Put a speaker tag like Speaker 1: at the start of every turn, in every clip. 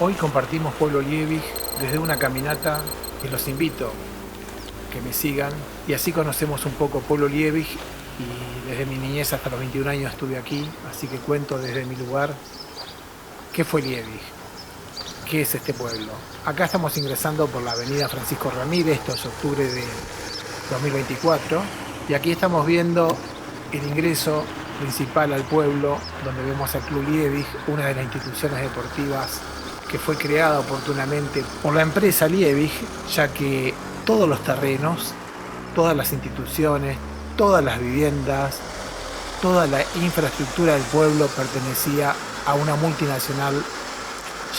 Speaker 1: Hoy compartimos Pueblo Liebig desde una caminata que los invito que me sigan y así conocemos un poco Pueblo Liebig y desde mi niñez hasta los 21 años estuve aquí, así que cuento desde mi lugar qué fue Liebig, qué es este pueblo. Acá estamos ingresando por la avenida Francisco Ramírez, esto es octubre de 2024 y aquí estamos viendo el ingreso principal al pueblo donde vemos al Club Liebig, una de las instituciones deportivas que fue creada oportunamente por la empresa Liebig, ya que todos los terrenos, todas las instituciones, todas las viviendas, toda la infraestructura del pueblo pertenecía a una multinacional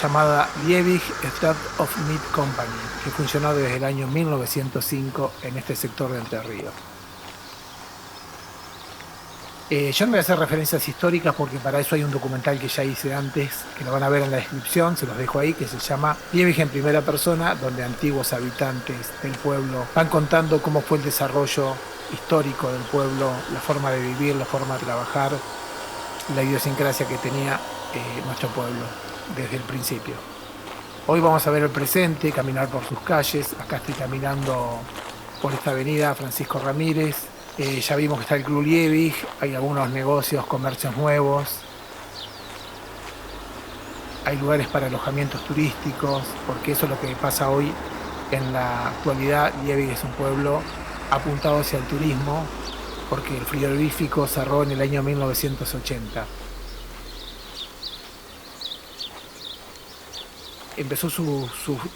Speaker 1: llamada Liebig Start-of-Meat Company, que funcionó desde el año 1905 en este sector de Entre Ríos. Yo no voy a hacer referencias históricas porque para eso hay un documental que ya hice antes, que lo van a ver en la descripción, se los dejo ahí, que se llama Liebig en primera persona, donde antiguos habitantes del pueblo van contando cómo fue el desarrollo histórico del pueblo, la forma de vivir, la forma de trabajar, la idiosincrasia que tenía nuestro pueblo desde el principio. Hoy vamos a ver el presente, caminar por sus calles. Acá estoy caminando por esta avenida Francisco Ramírez. Ya vimos que está el Club Liebig, hay algunos negocios, comercios nuevos, hay lugares para alojamientos turísticos, porque eso es lo que pasa hoy en la actualidad. Liebig es un pueblo apuntado hacia el turismo, porque el frigorífico cerró en el año 1980. Empezó sus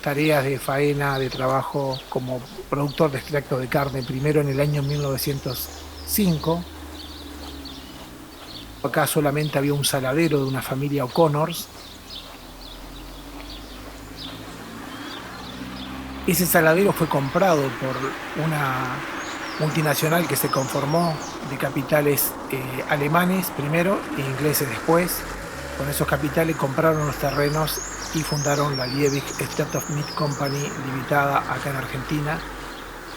Speaker 1: tareas de faena, de trabajo como productor de extracto de carne, primero en el año 1905. Acá solamente había un saladero de una familia O'Connors. Ese saladero fue comprado por una multinacional que se conformó de capitales alemanes primero e ingleses después. Con esos capitales compraron los terrenos y fundaron la Liebig Start-of-Meat Company limitada acá en Argentina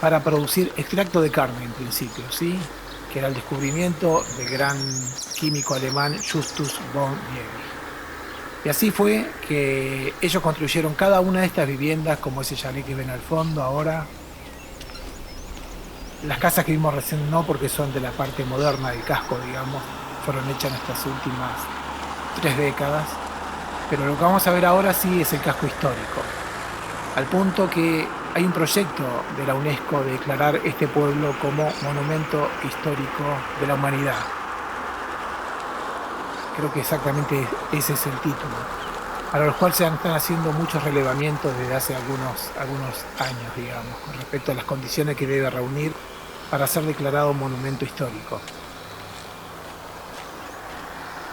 Speaker 1: para producir extracto de carne en principio, ¿sí? Que era el descubrimiento del gran químico alemán Justus von Liebig. Y así fue que ellos construyeron cada una de estas viviendas, como ese chalet que ven al fondo ahora. Las casas que vimos recién no, porque son de la parte moderna del casco, digamos, fueron hechas en estas últimas 3 décadas. Pero lo que vamos a ver ahora sí es el casco histórico, al punto que hay un proyecto de la UNESCO de declarar este pueblo como monumento histórico de la humanidad. Creo que exactamente ese es el título, para los cuales se están haciendo muchos relevamientos desde hace algunos años, digamos, con respecto a las condiciones que debe reunir para ser declarado monumento histórico.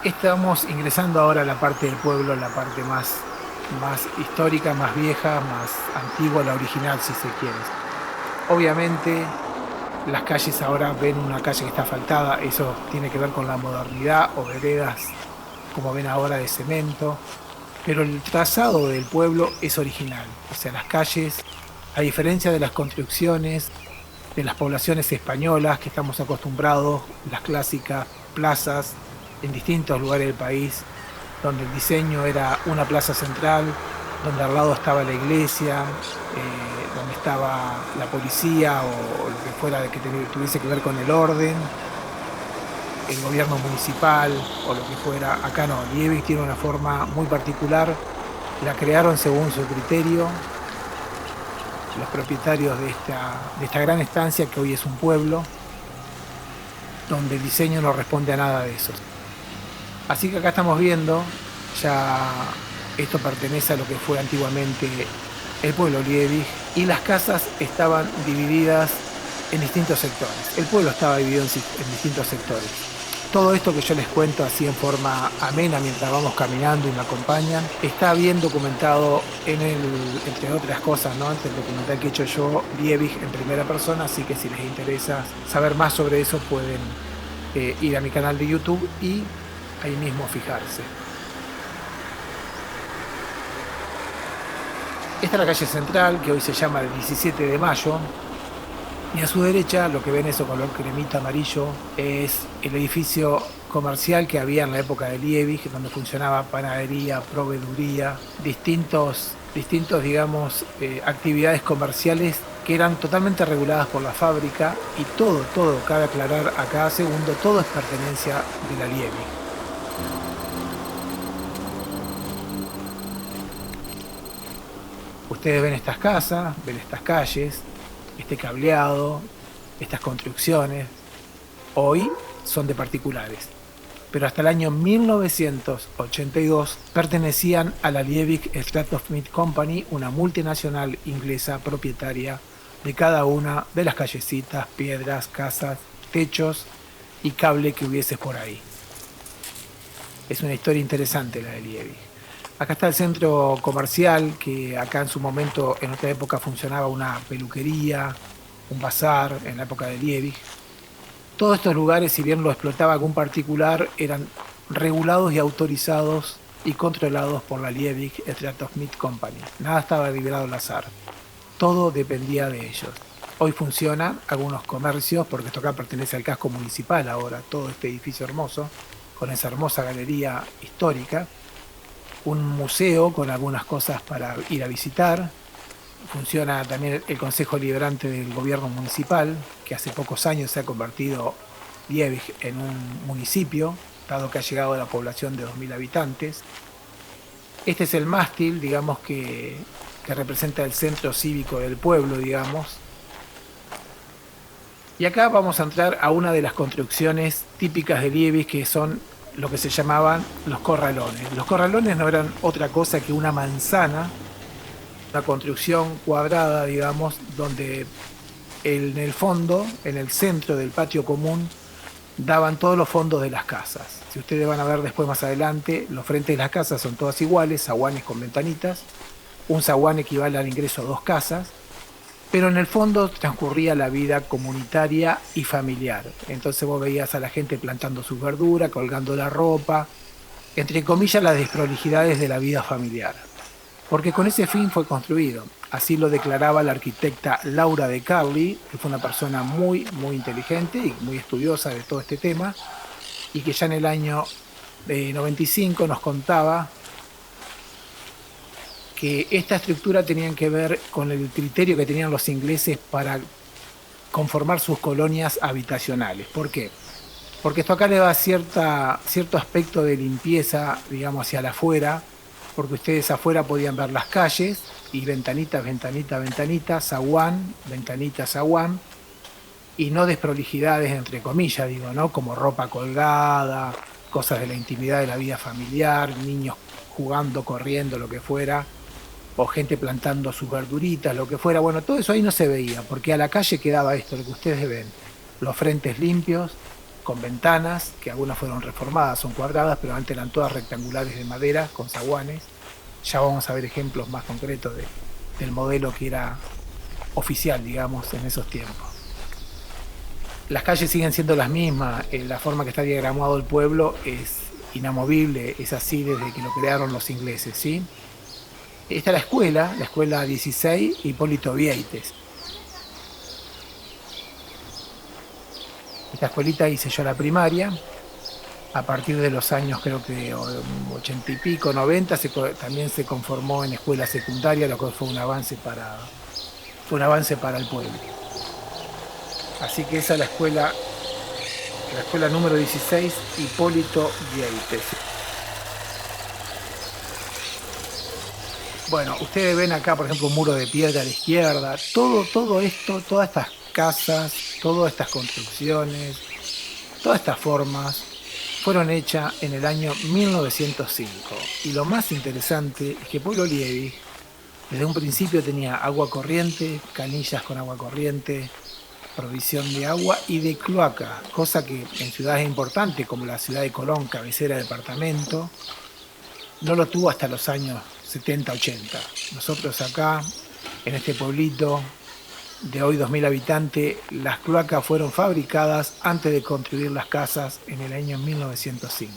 Speaker 1: Estamos ingresando ahora a la parte del pueblo, la parte más histórica, más vieja, más antigua, la original si se quiere. Obviamente las calles ahora ven una calle que está asfaltada, eso tiene que ver con la modernidad, o veredas como ven ahora de cemento, pero el trazado del pueblo es original. O sea, las calles, a diferencia de las construcciones de las poblaciones españolas que estamos acostumbrados, las clásicas plazas en distintos lugares del país, donde el diseño era una plaza central, donde al lado estaba la iglesia, donde estaba la policía o lo que fuera que tuviese que ver con el orden, el gobierno municipal o lo que fuera. Acá no, Liebig tiene una forma muy particular, la crearon según su criterio los propietarios de esta gran estancia que hoy es un pueblo, donde el diseño no responde a nada de eso. Así que acá estamos viendo, ya esto pertenece a lo que fue antiguamente el pueblo Liebig, y las casas estaban divididas en distintos sectores. El pueblo estaba dividido en distintos sectores. Todo esto que yo les cuento así en forma amena mientras vamos caminando y me acompañan, está bien documentado entre otras cosas, ¿no? Entre el documental que he hecho yo, Liebig en primera persona, así que si les interesa saber más sobre eso pueden ir a mi canal de YouTube y ahí mismo fijarse. Esta es la calle central, que hoy se llama el 17 de mayo, y a su derecha, lo que ven eso color cremita amarillo, es el edificio comercial que había en la época de Liebig, donde funcionaba panadería, proveeduría, digamos, actividades comerciales que eran totalmente reguladas por la fábrica y todo, cabe aclarar a cada segundo, todo es pertenencia de la Liebig. Ustedes ven estas casas, ven estas calles, este cableado, estas construcciones. Hoy son de particulares, pero hasta el año 1982 pertenecían a la Liebig Strathmith Company, una multinacional inglesa propietaria de cada una de las callecitas, piedras, casas, techos y cable que hubiese por ahí. Es una historia interesante la de Liebig. Acá está el centro comercial, que acá en su momento, en otra época, funcionaba una peluquería, un bazar, en la época de Liebig. Todos estos lugares, si bien lo explotaba algún particular, eran regulados y autorizados y controlados por la Liebig Strathmith Company. Nada estaba liberado al azar. Todo dependía de ellos. Hoy funcionan algunos comercios, porque esto acá pertenece al casco municipal ahora, todo este edificio hermoso, con esa hermosa galería histórica. Un museo con algunas cosas para ir a visitar. Funciona también el Consejo Liberante del Gobierno Municipal, que hace pocos años se ha convertido Liebig en un municipio, dado que ha llegado a la población de 2.000 habitantes. Este es el mástil, digamos, que representa el centro cívico del pueblo, digamos. Y acá vamos a entrar a una de las construcciones típicas de Liebig, que son lo que se llamaban los corralones. Los corralones no eran otra cosa que una manzana, una construcción cuadrada, digamos, donde en el fondo, en el centro del patio común, daban todos los fondos de las casas. Si ustedes van a ver después más adelante, los frentes de las casas son todas iguales, zaguanes con ventanitas. Un zaguán equivale al ingreso a 2 casas, pero en el fondo transcurría la vida comunitaria y familiar. Entonces vos veías a la gente plantando sus verduras, colgando la ropa, entre comillas las desprolijidades de la vida familiar. Porque con ese fin fue construido. Así lo declaraba la arquitecta Laura de Carli, que fue una persona muy inteligente y muy estudiosa de todo este tema, y que ya en el año 95 nos contaba que esta estructura tenía que ver con el criterio que tenían los ingleses para conformar sus colonias habitacionales. ¿Por qué? Porque esto acá le da cierto aspecto de limpieza, digamos, hacia afuera, porque ustedes afuera podían ver las calles y ventanitas, zaguán, ventanitas, zaguán, y no desprolijidades, entre comillas, digo, ¿no? Como ropa colgada, cosas de la intimidad de la vida familiar, niños jugando, corriendo, lo que fuera, o gente plantando sus verduritas, lo que fuera. Bueno, todo eso ahí no se veía, porque a la calle quedaba esto, lo que ustedes ven, los frentes limpios, con ventanas, que algunas fueron reformadas, son cuadradas, pero antes eran todas rectangulares de madera, con zaguanes. Ya vamos a ver ejemplos más concretos del modelo que era oficial, digamos, en esos tiempos. Las calles siguen siendo las mismas, la forma que está diagramado el pueblo es inamovible, es así desde que lo crearon los ingleses, ¿sí? Esta es la escuela 16 Hipólito Vieites. Esta escuelita hice yo la primaria. A partir de los años, creo que 80 y pico, 90, también se conformó en escuela secundaria, lo cual fue un avance para el pueblo. Así que esa es la escuela número 16, Hipólito Vieites. Bueno, ustedes ven acá, por ejemplo, un muro de piedra a la izquierda. Todo esto, todas estas casas, todas estas construcciones, todas estas formas fueron hechas en el año 1905. Y lo más interesante es que Pueblo Liebig desde un principio tenía agua corriente, canillas con agua corriente, provisión de agua y de cloaca, cosa que en ciudades importantes como la ciudad de Colón, cabecera de departamento, no lo tuvo hasta los años 70, 80. Nosotros acá, en este pueblito de hoy 2.000 habitantes, las cloacas fueron fabricadas antes de construir las casas en el año 1905.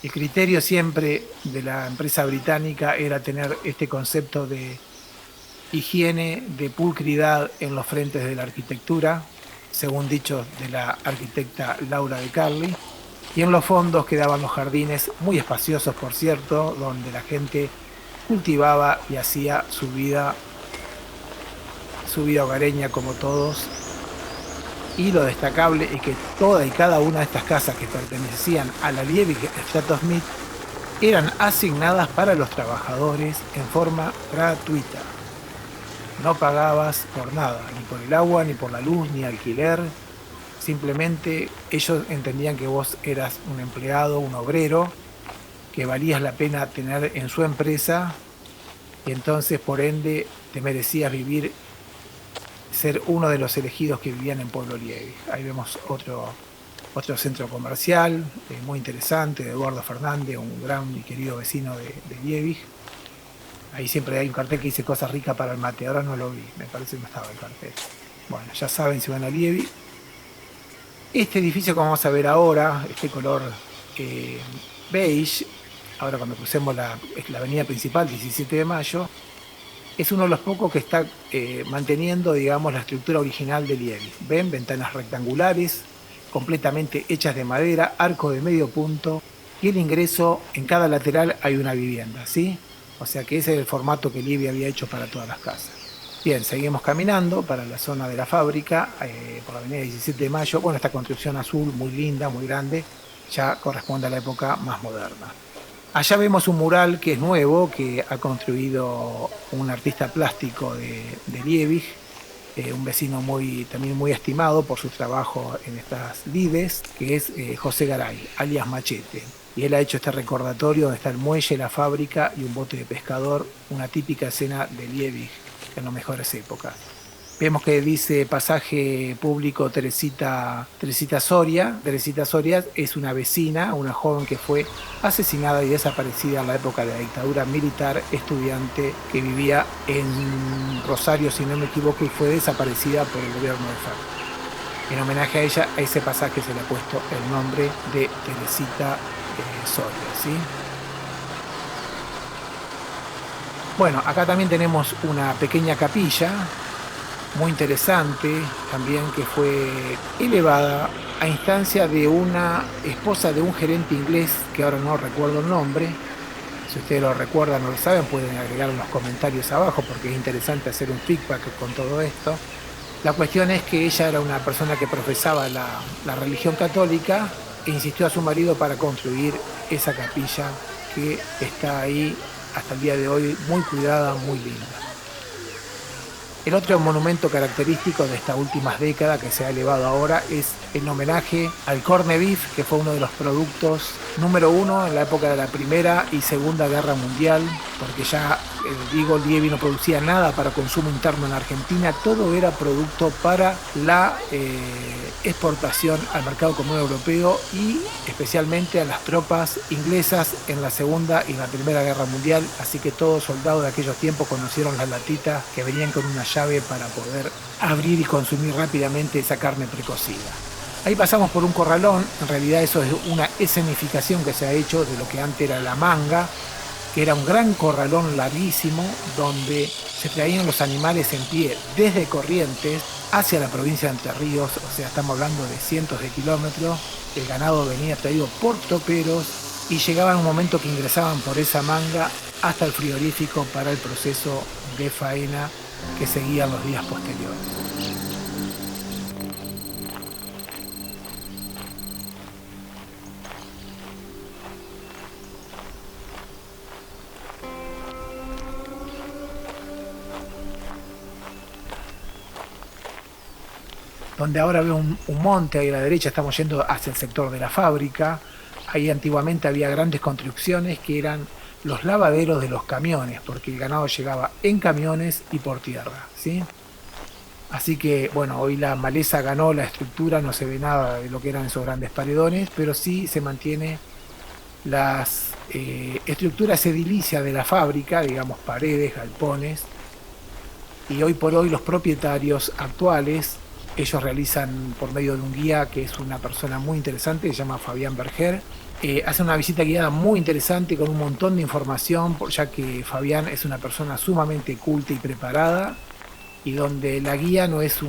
Speaker 1: El criterio siempre de la empresa británica era tener este concepto de higiene, de pulcridad en los frentes de la arquitectura, según dichos de la arquitecta Laura de Carli. Y en los fondos quedaban los jardines, muy espaciosos por cierto, donde la gente cultivaba y hacía su vida hogareña como todos. Y lo destacable es que toda y cada una de estas casas que pertenecían a la Liebig Stratosmith eran asignadas para los trabajadores en forma gratuita. No pagabas por nada, ni por el agua, ni por la luz, ni alquiler. Simplemente ellos entendían que vos eras un empleado, un obrero, que valías la pena tener en su empresa y entonces por ende te merecías ser uno de los elegidos que vivían en Pueblo Liebig. Ahí vemos otro centro comercial muy interesante de Eduardo Fernández, un gran y querido vecino de Liebig. Ahí siempre hay un cartel que dice cosas ricas para el mate, ahora no lo vi, me parece que no estaba el cartel. Bueno, ya saben si van a Liebig. Este edificio que vamos a ver ahora, este color beige, ahora cuando crucemos la avenida principal, 17 de mayo, es uno de los pocos que está manteniendo, digamos, la estructura original de Liebig. Ven, ventanas rectangulares, completamente hechas de madera, arco de medio punto, y el ingreso, en cada lateral hay una vivienda, ¿sí? O sea que ese es el formato que Liebig había hecho para todas las casas. Bien, seguimos caminando para la zona de la fábrica, por la avenida 17 de mayo. Bueno, esta construcción azul muy linda, muy grande, ya corresponde a la época más moderna. Allá vemos un mural que es nuevo, que ha construido un artista plástico de Liebig, un vecino también muy estimado por su trabajo en estas lides, que es José Garay, alias Machete. Y él ha hecho este recordatorio donde está el muelle, la fábrica y un bote de pescador, una típica escena de Liebig en las mejores épocas. Vemos que dice pasaje público Teresita Soria. Teresita Soria es una vecina, una joven que fue asesinada y desaparecida en la época de la dictadura militar, estudiante que vivía en Rosario, si no me equivoco, y fue desaparecida por el gobierno de Ferrer. En homenaje a ella, a ese pasaje se le ha puesto el nombre de Teresita Soria, ¿sí? Bueno, acá también tenemos una pequeña capilla muy interesante también, que fue elevada a instancia de una esposa de un gerente inglés que ahora no recuerdo el nombre. Si ustedes lo recuerdan o lo saben, pueden agregar en los comentarios abajo porque es interesante hacer un feedback con todo esto. La cuestión es que ella era una persona que profesaba la religión católica e insistió a su marido para construir esa capilla que está ahí hasta el día de hoy, muy cuidada, muy linda. El otro monumento característico de estas últimas décadas que se ha elevado ahora es el homenaje al corned beef, que fue uno de los productos número uno en la época de la Primera y Segunda Guerra Mundial, porque ya, Liebig no producía nada para consumo interno en Argentina, todo era producto para la exportación al mercado común europeo y especialmente a las tropas inglesas en la Segunda y la Primera Guerra Mundial, así que todos soldados de aquellos tiempos conocieron las latitas que venían con una llave para poder abrir y consumir rápidamente esa carne precocida. Ahí pasamos por un corralón, en realidad eso es una escenificación que se ha hecho de lo que antes era la manga, que era un gran corralón larguísimo donde se traían los animales en pie desde Corrientes hacia la provincia de Entre Ríos, o sea, estamos hablando de cientos de kilómetros. El ganado venía traído por toperos y llegaban un momento que ingresaban por esa manga hasta el frigorífico para el proceso de faena que seguían los días posteriores. Donde ahora veo un monte ahí a la derecha, estamos yendo hacia el sector de la fábrica. Ahí antiguamente había grandes construcciones que eran los lavaderos de los camiones, porque el ganado llegaba en camiones y por tierra, ¿sí? Así que, bueno, hoy la maleza ganó la estructura, no se ve nada de lo que eran esos grandes paredones, pero sí se mantiene las estructuras edilicias de la fábrica, digamos paredes, galpones, y hoy por hoy los propietarios actuales, ellos realizan por medio de un guía que es una persona muy interesante, se llama Fabián Berger. Hace una visita guiada muy interesante con un montón de información, ya que Fabián es una persona sumamente culta y preparada. y donde la guía no es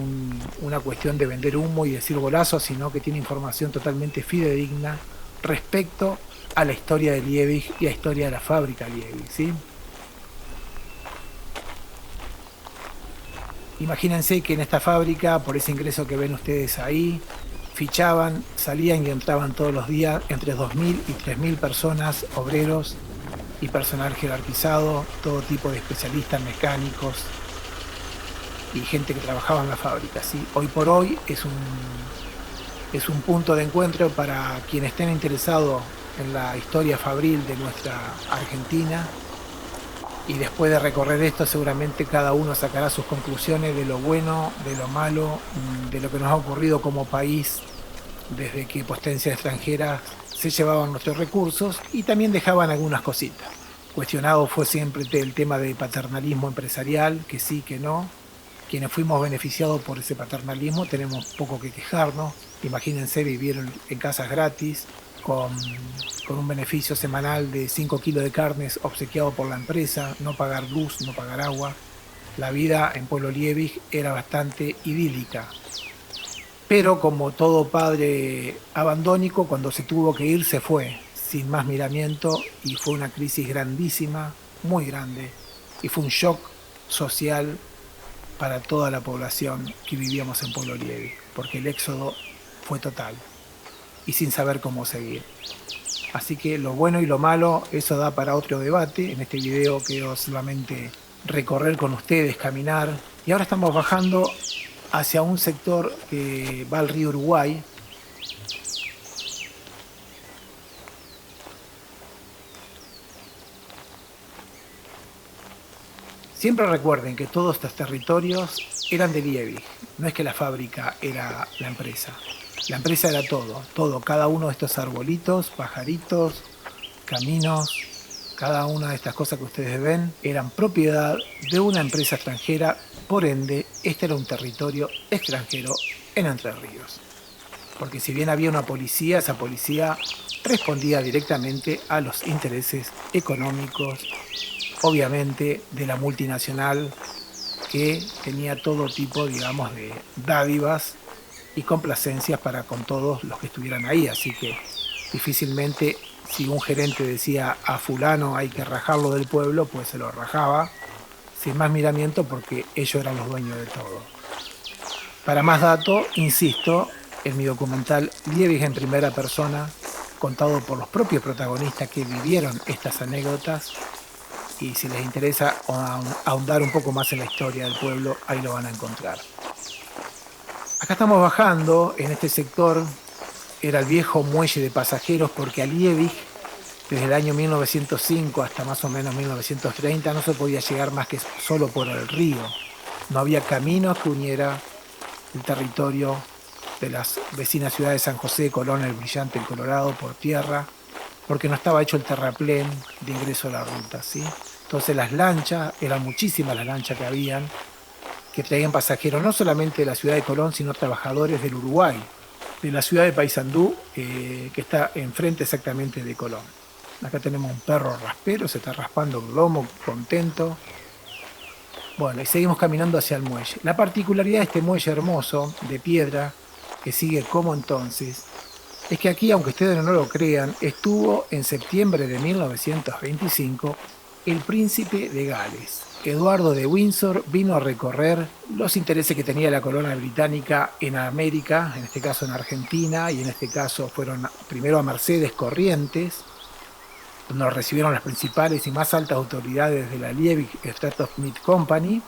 Speaker 1: una cuestión de vender humo y decir golazo, sino que tiene información totalmente fidedigna respecto a la historia de Liebig y a la historia de la fábrica Liebig, ¿sí? Imagínense que en esta fábrica, por ese ingreso que ven ustedes ahí, fichaban, salían y entraban todos los días entre 2.000 y 3.000 personas, obreros y personal jerarquizado, todo tipo de especialistas, mecánicos y gente que trabajaba en la fábrica, ¿sí? Hoy por hoy es un punto de encuentro para quienes estén interesados en la historia fabril de nuestra Argentina, y después de recorrer esto seguramente cada uno sacará sus conclusiones de lo bueno, de lo malo, de lo que nos ha ocurrido como país desde que potencias extranjeras se llevaban nuestros recursos y también dejaban algunas cositas. Cuestionado fue siempre el tema de paternalismo empresarial, que sí, que no. Quienes fuimos beneficiados por ese paternalismo tenemos poco que quejarnos. Imagínense vivir en casas gratis, con un beneficio semanal de 5 kilos de carnes obsequiado por la empresa, no pagar luz, no pagar agua. La vida en Pueblo Liebig era bastante idílica. Pero como todo padre abandónico, cuando se tuvo que ir se fue, sin más miramiento, y fue una crisis grandísima, muy grande, y fue un shock social para toda la población que vivíamos en Pueblo Liebig, porque el éxodo fue total y sin saber cómo seguir. Así que lo bueno y lo malo, eso da para otro debate. En este video quiero solamente recorrer con ustedes, caminar. Y ahora estamos bajando hacia un sector que va al río Uruguay. Siempre recuerden que todos estos territorios eran de Liebig. No es que la fábrica era la empresa. La empresa era todo, cada uno de estos arbolitos, pajaritos, caminos, cada una de estas cosas que ustedes ven eran propiedad de una empresa extranjera, por ende, este era un territorio extranjero en Entre Ríos. Porque si bien había una policía, esa policía respondía directamente a los intereses económicos, obviamente, de la multinacional que tenía todo tipo, digamos, de dádivas y complacencias para con todos los que estuvieran ahí, así que difícilmente si un gerente decía a fulano hay que rajarlo del pueblo, pues se lo rajaba sin más miramiento porque ellos eran los dueños de todo. Para más datos, insisto, en mi documental Liebig en primera persona, contado por los propios protagonistas que vivieron estas anécdotas, y si les interesa ahondar un poco más en la historia del pueblo, ahí lo van a encontrar. Acá estamos bajando en este sector, era el viejo muelle de pasajeros, porque a Liebig, desde el año 1905 hasta más o menos 1930, no se podía llegar más que solo por el río. No había camino que uniera el territorio de las vecinas ciudades de San José, Colón, El Brillante, El Colorado, por tierra, porque no estaba hecho el terraplén de ingreso a la ruta, ¿sí? Entonces las lanchas, eran muchísimas las lanchas que habían, que traían pasajeros no solamente de la ciudad de Colón, sino trabajadores del Uruguay, de la ciudad de Paysandú, que está enfrente exactamente de Colón. Acá tenemos un perro raspero, se está raspando el lomo, contento. Bueno, y seguimos caminando hacia el muelle. La particularidad de este muelle hermoso, de piedra, que sigue como entonces, es que aquí, aunque ustedes no lo crean, estuvo en septiembre de 1925 el príncipe de Gales. Eduardo de Windsor vino a recorrer los intereses que tenía la corona británica en América, en este caso en Argentina, y en este caso fueron primero a Mercedes Corrientes, donde nos recibieron las principales y más altas autoridades de la Liebig Strathmith Company,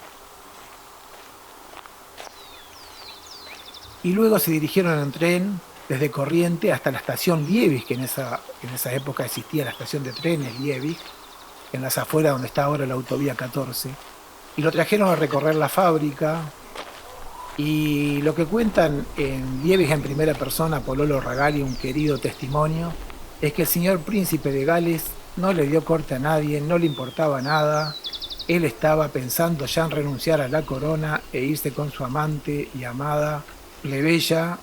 Speaker 1: y luego se dirigieron en tren desde Corrientes hasta la estación Liebig, que en esa época existía la estación de trenes Liebig, en las afueras donde está ahora la autovía 14, y lo trajeron a recorrer la fábrica. Y lo que cuentan en Liebig en primera persona, Pololo Ragali, un querido testimonio, es que el señor príncipe de Gales no le dio corte a nadie, no le importaba nada. Él estaba pensando ya en renunciar a la corona e irse con su amante y amada plebeya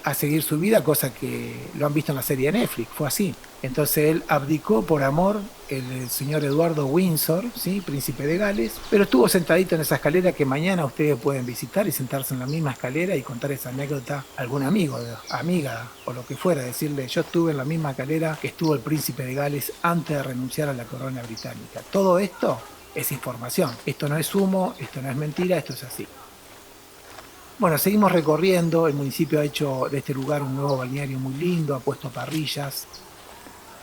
Speaker 1: a seguir su vida, cosa que lo han visto en la serie de Netflix, fue así. Entonces él abdicó por amor, el señor Eduardo Windsor, ¿sí? Príncipe de Gales, pero estuvo sentadito en esa escalera que mañana ustedes pueden visitar y sentarse en la misma escalera y contar esa anécdota a algún amigo, amiga o lo que fuera, decirle yo estuve en la misma escalera que estuvo el príncipe de Gales antes de renunciar a la corona británica. Todo esto es información, esto no es humo, esto no es mentira, esto es así. Bueno, seguimos recorriendo, el municipio ha hecho de este lugar un nuevo balneario muy lindo, ha puesto parrillas.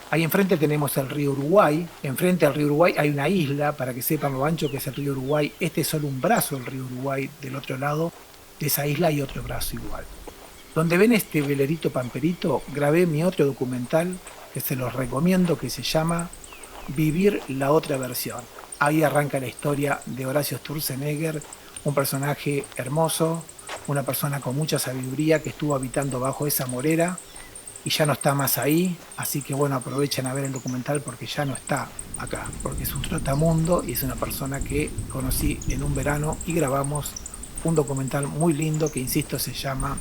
Speaker 1: Ahí enfrente tenemos el río Uruguay, enfrente al río Uruguay hay una isla, para que sepan lo ancho que es el río Uruguay, este es solo un brazo del río Uruguay, del otro lado de esa isla hay otro brazo igual. Donde ven este velerito pamperito, grabé mi otro documental que se los recomiendo, que se llama Vivir la otra versión. Ahí arranca la historia de Horacio Sturzenegger, un personaje hermoso, una persona con mucha sabiduría que estuvo habitando bajo esa morera y ya no está más ahí, así que bueno, aprovechen a ver el documental porque ya no está acá, porque es un trotamundo y es una persona que conocí en un verano y grabamos un documental muy lindo que, insisto, se llama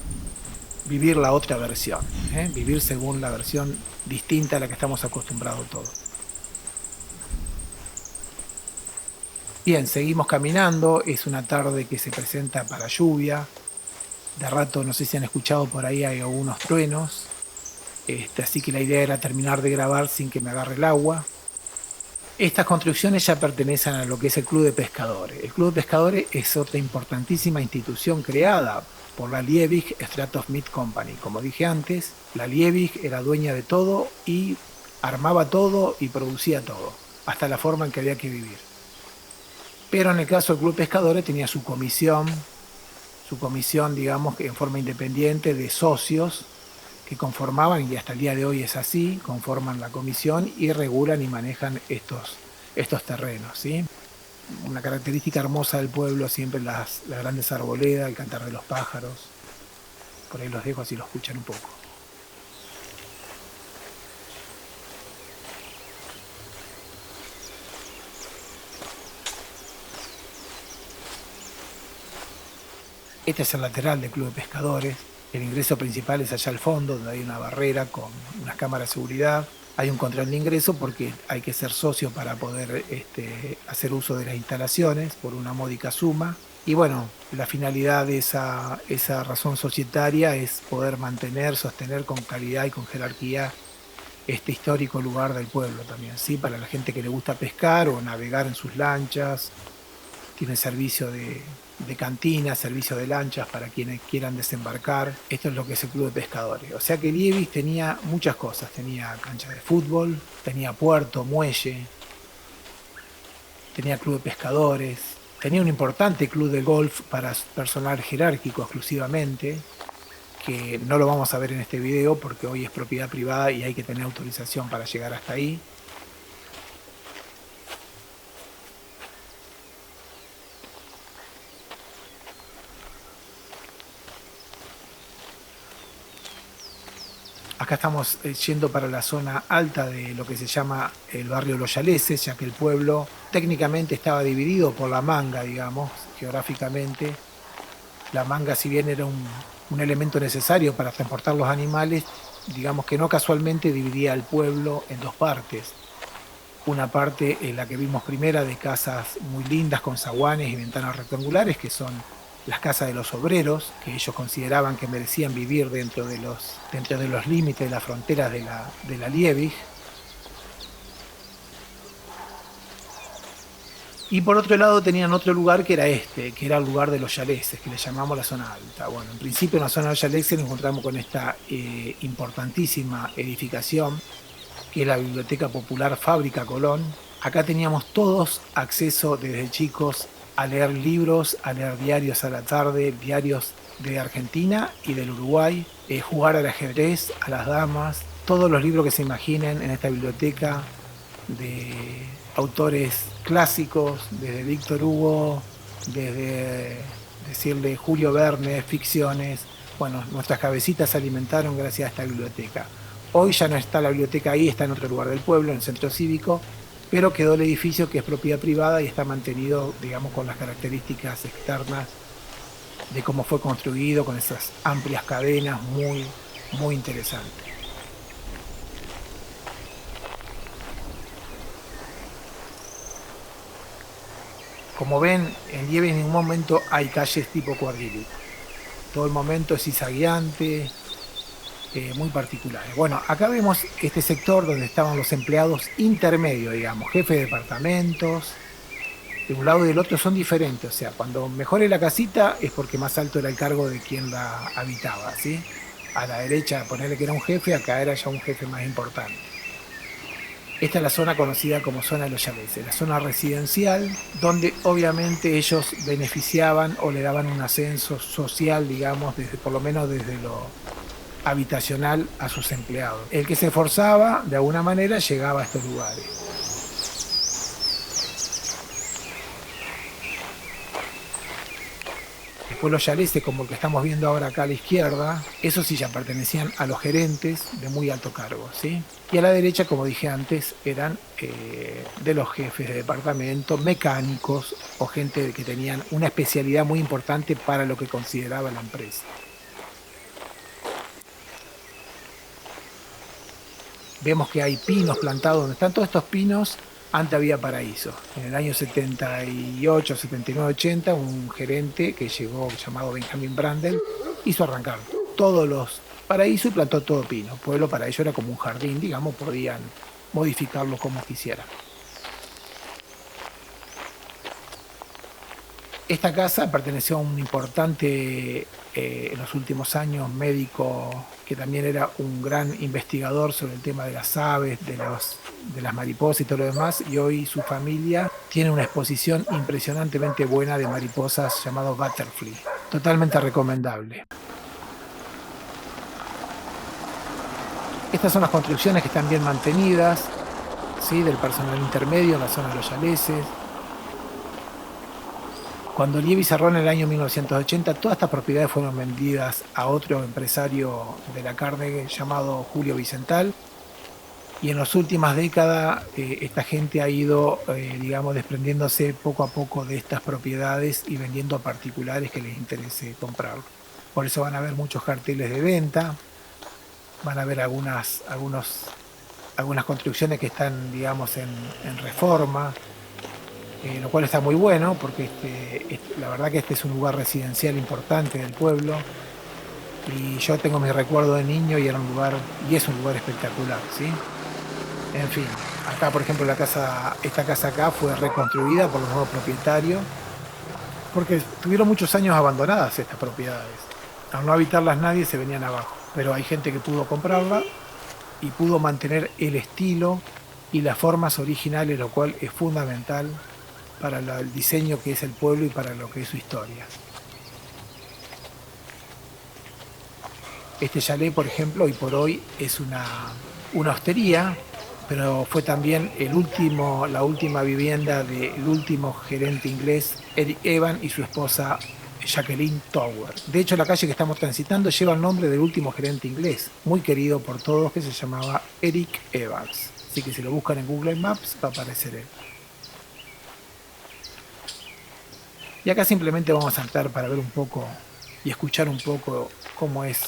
Speaker 1: Vivir la otra versión, ¿eh? Vivir según la versión distinta a la que estamos acostumbrados todos. Bien, seguimos caminando, es una tarde que se presenta para lluvia, de rato no sé si han escuchado por ahí hay algunos truenos, así que la idea era terminar de grabar sin que me agarre el agua. Estas construcciones ya pertenecen a lo que es el Club de Pescadores. El Club de Pescadores es otra importantísima institución creada por la Liebig Strathsmith Company. Como dije antes, la Liebig era dueña de todo y armaba todo y producía todo, hasta la forma en que había que vivir. Pero en el caso del Club de Pescadores tenía su comisión, digamos, en forma independiente de socios que conformaban, y hasta el día de hoy es así, conforman la comisión y regulan y manejan estos terrenos, ¿sí? Una característica hermosa del pueblo, siempre las grandes arboledas, el cantar de los pájaros. Por ahí los dejo así lo escuchan un poco. Este es el lateral del Club de Pescadores. El ingreso principal es allá al fondo, donde hay una barrera con unas cámaras de seguridad. Hay un control de ingreso porque hay que ser socio para poder hacer uso de las instalaciones por una módica suma. Y bueno, la finalidad de esa razón societaria es poder mantener, sostener con calidad y con jerarquía este histórico lugar del pueblo también, ¿sí? Para la gente que le gusta pescar o navegar en sus lanchas. Tiene servicio de cantina, servicio de lanchas para quienes quieran desembarcar. Esto es lo que es el Club de Pescadores. O sea que Liebig tenía muchas cosas. Tenía cancha de fútbol, tenía puerto, muelle, tenía club de pescadores, tenía un importante club de golf para personal jerárquico exclusivamente, que no lo vamos a ver en este video porque hoy es propiedad privada y hay que tener autorización para llegar hasta ahí. Acá estamos yendo para la zona alta de lo que se llama el barrio Los Yaleses, ya que el pueblo técnicamente estaba dividido por la Manga, digamos, geográficamente. La Manga, si bien era un elemento necesario para transportar los animales, digamos que no casualmente dividía el pueblo en dos partes. Una parte en la que vimos primera de casas muy lindas con zaguanes y ventanas rectangulares, que son las casas de los obreros, que ellos consideraban que merecían vivir dentro de los límites de las fronteras de la Liebig. Y por otro lado tenían otro lugar que era que era el lugar de los Yaleses, que le llamamos la zona alta. Bueno, en principio en la zona de los Yaleses nos encontramos con esta importantísima edificación, que es la Biblioteca Popular Fábrica Colón. Acá teníamos todos acceso desde chicos a leer libros, a leer diarios a la tarde, diarios de Argentina y del Uruguay, jugar al ajedrez, a las damas, todos los libros que se imaginen en esta biblioteca de autores clásicos, desde Víctor Hugo, desde decirle Julio Verne, ficciones. Bueno, nuestras cabecitas se alimentaron gracias a esta biblioteca. Hoy ya no está la biblioteca ahí, está en otro lugar del pueblo, en el centro cívico, pero quedó el edificio que es propiedad privada y está mantenido, digamos, con las características externas de cómo fue construido con esas amplias cadenas, muy interesante. Como ven, en Liebig en ningún momento hay calles tipo Cuadrilic. Todo el momento es zigzagueante, muy particulares. Bueno, acá vemos este sector donde estaban los empleados intermedios, digamos, jefes de departamentos. De un lado y del otro son diferentes, o sea, cuando mejore la casita es porque más alto era el cargo de quien la habitaba, ¿sí? A la derecha, ponerle que era un jefe, acá era ya un jefe más importante. Esta es la zona conocida como zona de los Yaleses, la zona residencial, donde obviamente ellos beneficiaban o le daban un ascenso social, digamos, desde, por lo menos desde lo habitacional a sus empleados. El que se esforzaba, de alguna manera, llegaba a estos lugares. Después los Yaleses, como el que estamos viendo ahora acá a la izquierda, esos sí ya pertenecían a los gerentes de muy alto cargo, ¿sí? Y a la derecha, como dije antes, eran de los jefes de departamento, mecánicos o gente que tenían una especialidad muy importante para lo que consideraba la empresa. Vemos que hay pinos plantados, donde están todos estos pinos, antes había paraíso. En el año 78, 79, 80, un gerente que llegó llamado Benjamin Brandel hizo arrancar todos los paraísos y plantó todo pino. El pueblo para ellos era como un jardín, digamos, podían modificarlo como quisieran. Esta casa perteneció a un importante, en los últimos años, médico que también era un gran investigador sobre el tema de las aves, de las mariposas y todo lo demás, y hoy su familia tiene una exposición impresionantemente buena de mariposas llamado Butterfly. Totalmente recomendable. Estas son las construcciones que están bien mantenidas, ¿sí? Del personal intermedio en la zona de los Yaleses. Cuando Liebig cerró en el año 1980, todas estas propiedades fueron vendidas a otro empresario de la carne llamado Julio Vicental. Y en las últimas décadas esta gente ha ido, digamos, desprendiéndose poco a poco de estas propiedades y vendiendo a particulares que les interese comprarlo. Por eso van a ver muchos carteles de venta, van a ver algunas construcciones que están, digamos, en reforma. Lo cual está muy bueno porque la verdad que este es un lugar residencial importante del pueblo y yo tengo mi recuerdo de niño y era un lugar, y es un lugar espectacular, ¿sí? En fin, acá por ejemplo esta casa acá fue reconstruida por los nuevos propietarios porque tuvieron muchos años abandonadas estas propiedades. Al no habitarlas nadie se venían abajo, pero hay gente que pudo comprarla y pudo mantener el estilo y las formas originales, lo cual es fundamental para el diseño que es el pueblo y para lo que es su historia. Este chalet, por ejemplo, hoy por hoy es una hostería, pero fue también la última vivienda del último gerente inglés, Eric Evans, y su esposa Jacqueline Tower. De hecho, la calle que estamos transitando lleva el nombre del último gerente inglés, muy querido por todos, que se llamaba Eric Evans. Así que si lo buscan en Google Maps va a aparecer él. Y acá simplemente vamos a entrar para ver un poco y escuchar un poco cómo es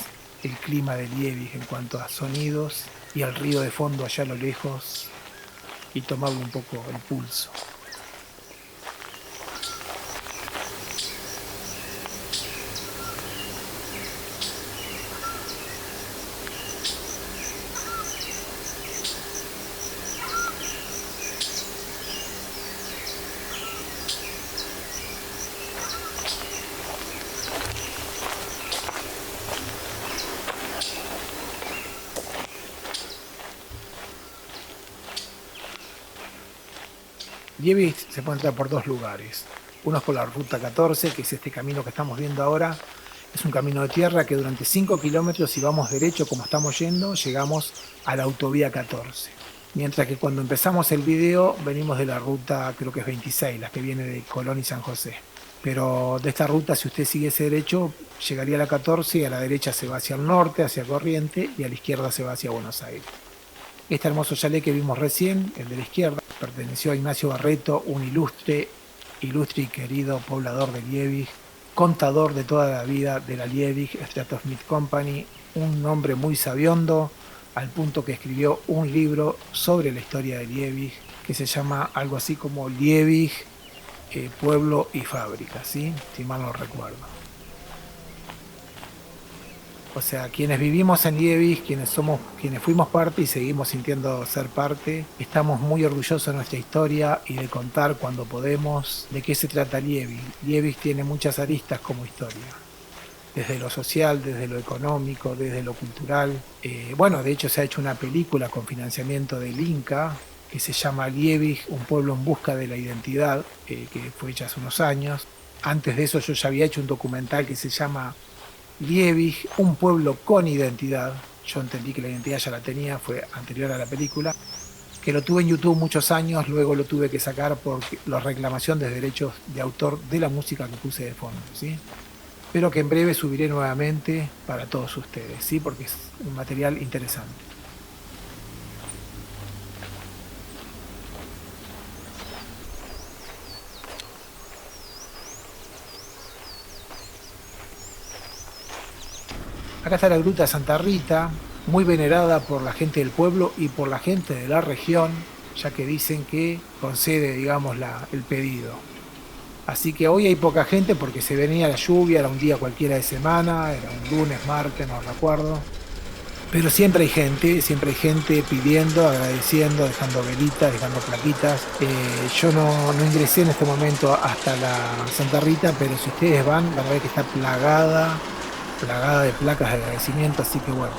Speaker 1: el clima de Liebig en cuanto a sonidos y al río de fondo allá a lo lejos y tomarle un poco el pulso. Liebig se puede entrar por dos lugares. Uno es por la ruta 14, que es este camino que estamos viendo ahora. Es un camino de tierra que durante 5 kilómetros, si vamos derecho como estamos yendo, llegamos a la autovía 14. Mientras que cuando empezamos el video venimos de la ruta, creo que es 26, la que viene de Colón y San José. Pero de esta ruta, si usted sigue ese derecho, llegaría a la 14 y a la derecha se va hacia el norte, hacia Corriente, y a la izquierda se va hacia Buenos Aires. Este hermoso chalet que vimos recién, el de la izquierda, perteneció a Ignacio Barreto, un ilustre y querido poblador de Liebig, contador de toda la vida de la Liebig Strathsmith Company, un hombre muy sabiondo, al punto que escribió un libro sobre la historia de Liebig, que se llama algo así como Liebig, Pueblo y Fábrica, ¿sí? Si mal no recuerdo. O sea, quienes vivimos en Liebig, quienes fuimos parte y seguimos sintiendo ser parte, estamos muy orgullosos de nuestra historia y de contar cuando podemos de qué se trata Liebig. Liebig tiene muchas aristas como historia, desde lo social, desde lo económico, desde lo cultural. Bueno, de hecho se ha hecho una película con financiamiento del Inca que se llama Liebig, un pueblo en busca de la identidad, que fue hecha hace unos años. Antes de eso yo ya había hecho un documental que se llama Liebig, un pueblo con identidad. Yo entendí que la identidad ya la tenía, fue anterior a la película, que lo tuve en YouTube muchos años, luego lo tuve que sacar por la reclamación de derechos de autor de la música que puse de fondo, ¿sí? Pero que en breve subiré nuevamente para todos ustedes, ¿sí? Porque es un material interesante. Acá está la Gruta Santa Rita, muy venerada por la gente del pueblo y por la gente de la región, ya que dicen que concede, digamos, el pedido. Así que hoy hay poca gente porque se venía la lluvia, era un día cualquiera de semana, era un lunes, martes, no recuerdo. Pero siempre hay gente pidiendo, agradeciendo, dejando velitas, dejando plaquitas. Yo no ingresé en este momento hasta la Santa Rita, pero si ustedes van a ver que está plagada de placas de agradecimiento, así que bueno.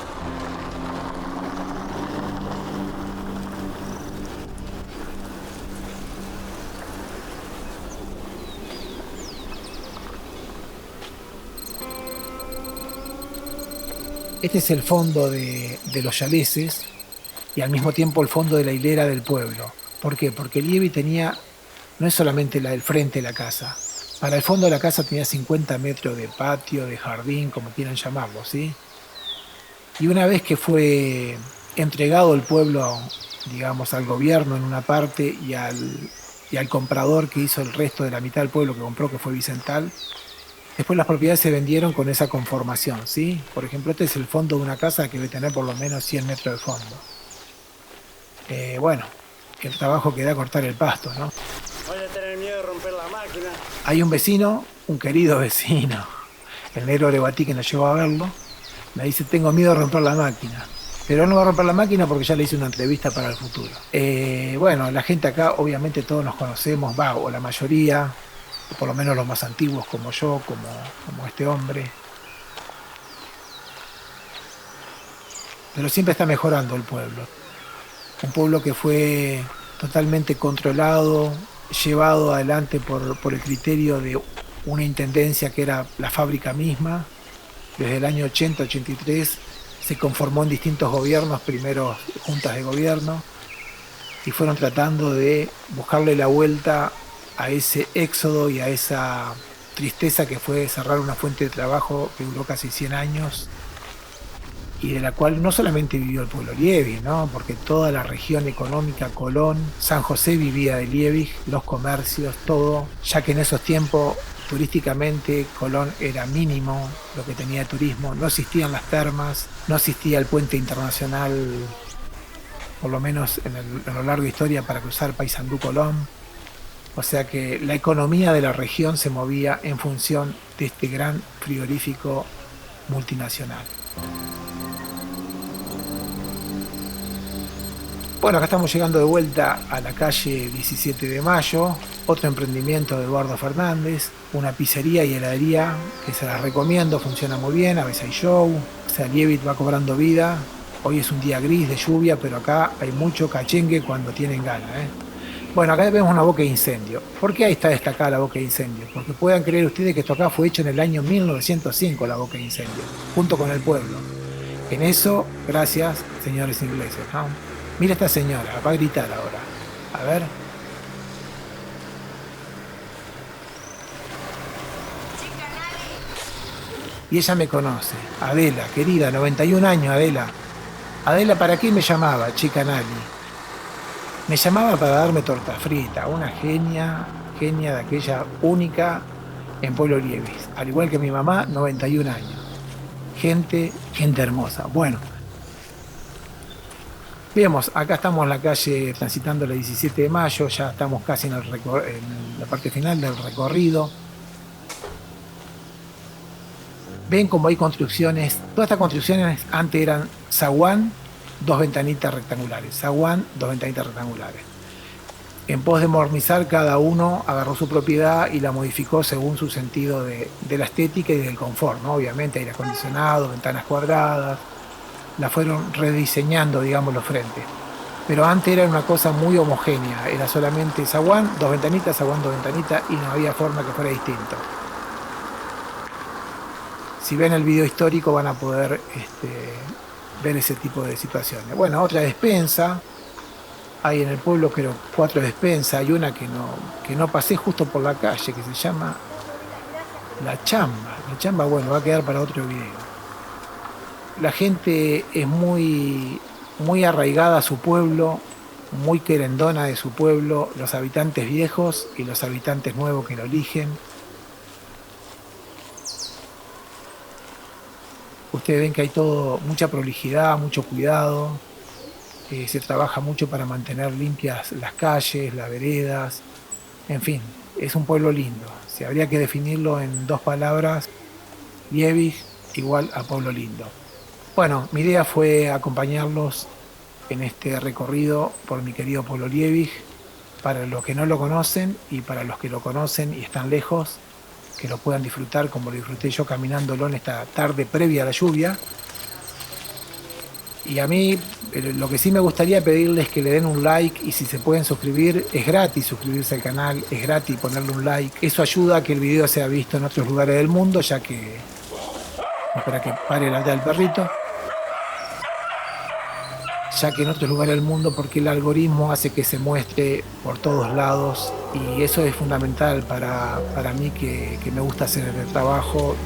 Speaker 1: Este es el fondo de los Yaleses y al mismo tiempo el fondo de la hilera del pueblo. ¿Por qué? Porque Liebig tenía, no es solamente el frente de la casa, para el fondo de la casa tenía 50 metros de patio, de jardín, como quieran llamarlo, ¿sí? Y una vez que fue entregado el pueblo, digamos, al gobierno en una parte y al comprador que hizo el resto de la mitad del pueblo que compró, que fue Vicental, después las propiedades se vendieron con esa conformación, ¿sí? Por ejemplo, este es el fondo de una casa que debe tener por lo menos 100 metros de fondo. Bueno, el trabajo que da cortar el pasto, ¿no?
Speaker 2: Voy a tener miedo de romper la máquina.
Speaker 1: Hay un vecino, un querido vecino, el negro Areguatí, que nos llevó a verlo, me dice, tengo miedo de romper la máquina. Pero no va a romper la máquina porque ya le hice una entrevista para el futuro. Bueno, la gente acá, obviamente todos nos conocemos, o la mayoría, o por lo menos los más antiguos como yo, como este hombre. Pero siempre está mejorando el pueblo. Un pueblo que fue totalmente controlado, llevado adelante por el criterio de una intendencia que era la fábrica misma. Desde el año 80-83 se conformó en distintos gobiernos, primero juntas de gobierno, y fueron tratando de buscarle la vuelta a ese éxodo y a esa tristeza que fue cerrar una fuente de trabajo que duró casi 100 años y de la cual no solamente vivió el pueblo Liebig, ¿no? Porque toda la región económica, Colón, San José vivía de Liebig, los comercios, todo, ya que en esos tiempos turísticamente Colón era mínimo lo que tenía de turismo, no existían las termas, no existía el puente internacional, por lo menos en lo largo de historia, para cruzar Paysandú-Colón. O sea que la economía de la región se movía en función de este gran frigorífico multinacional. Bueno, acá estamos llegando de vuelta a la calle 17 de Mayo, otro emprendimiento de Eduardo Fernández, una pizzería y heladería que se las recomiendo, funciona muy bien, a veces hay show, o sea, Liebig va cobrando vida. Hoy es un día gris de lluvia, pero acá hay mucho cachengue cuando tienen ganas, ¿eh? Bueno, acá vemos una boca de incendio. ¿Por qué ahí está destacada la boca de incendio? Porque puedan creer ustedes que esto acá fue hecho en el año 1905, la boca de incendio, junto con el pueblo. En eso, gracias, señores ingleses, ¿no? Mira esta señora, va a gritar ahora. A ver. Y ella me conoce. Adela, querida, 91 años, Adela. Adela, ¿para qué me llamaba, chica Nali? Me llamaba para darme torta frita, una genia de aquella única en Pueblo Lievis. Al igual que mi mamá, 91 años. Gente hermosa. Bueno, vemos, acá estamos en la calle transitando la 17 de mayo, ya estamos casi en la parte final del recorrido. Ven como hay construcciones, todas estas construcciones antes eran zaguán, dos ventanitas rectangulares, zaguán, dos ventanitas rectangulares. En pos de modernizar, cada uno agarró su propiedad y la modificó según su sentido de la estética y del confort, ¿no? Obviamente aire acondicionado, ventanas cuadradas, la fueron rediseñando, digamos, los frentes. Pero antes era una cosa muy homogénea, era solamente zaguán, dos ventanitas, zaguán, dos ventanitas, y no había forma que fuera distinto. Si ven el video histórico van a poder ver ese tipo de situaciones. Bueno, otra despensa. Hay en el pueblo, creo, 4 despensas. Hay una que no pasé justo por la calle, que se llama La Chamba. La Chamba, bueno, va a quedar para otro video. La gente es muy, muy arraigada a su pueblo, muy querendona de su pueblo, los habitantes viejos y los habitantes nuevos que lo eligen. Ustedes ven que hay todo, mucha prolijidad, mucho cuidado. Se trabaja mucho para mantener limpias las calles, las veredas. En fin, es un pueblo lindo. Si habría que definirlo en 2 palabras, Liebig igual a pueblo lindo. Bueno, mi idea fue acompañarlos en este recorrido por mi querido pueblo Liebig, para los que no lo conocen y para los que lo conocen y están lejos, que lo puedan disfrutar como lo disfruté yo caminándolo en esta tarde previa a la lluvia. Y a mí lo que sí me gustaría pedirles es que le den un like, y si se pueden suscribir, es gratis suscribirse al canal, es gratis ponerle un like. Eso ayuda a que el video sea visto en otros lugares del mundo, ya que... Espera que pare el alta del perrito. Ya que en otros lugares del mundo, porque el algoritmo hace que se muestre por todos lados, y eso es fundamental para mí, que me gusta hacer el trabajo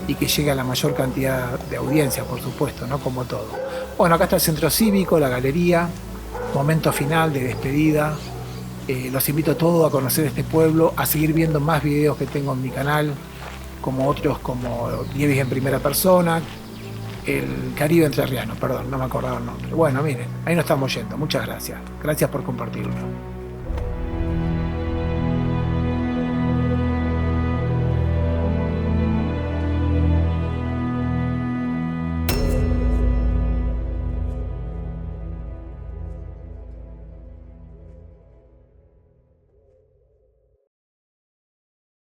Speaker 1: y que llegue a la mayor cantidad de audiencia, por supuesto, ¿no? Como todo. Bueno, acá está el centro cívico, la galería, momento final de despedida. Los invito a todos a conocer este pueblo, a seguir viendo más videos que tengo en mi canal, como otros como Liebig en primera persona, el Caribe entrerriano, perdón, no me acordaba el nombre. Bueno, miren, ahí nos estamos yendo. Muchas gracias. Gracias por compartirlo.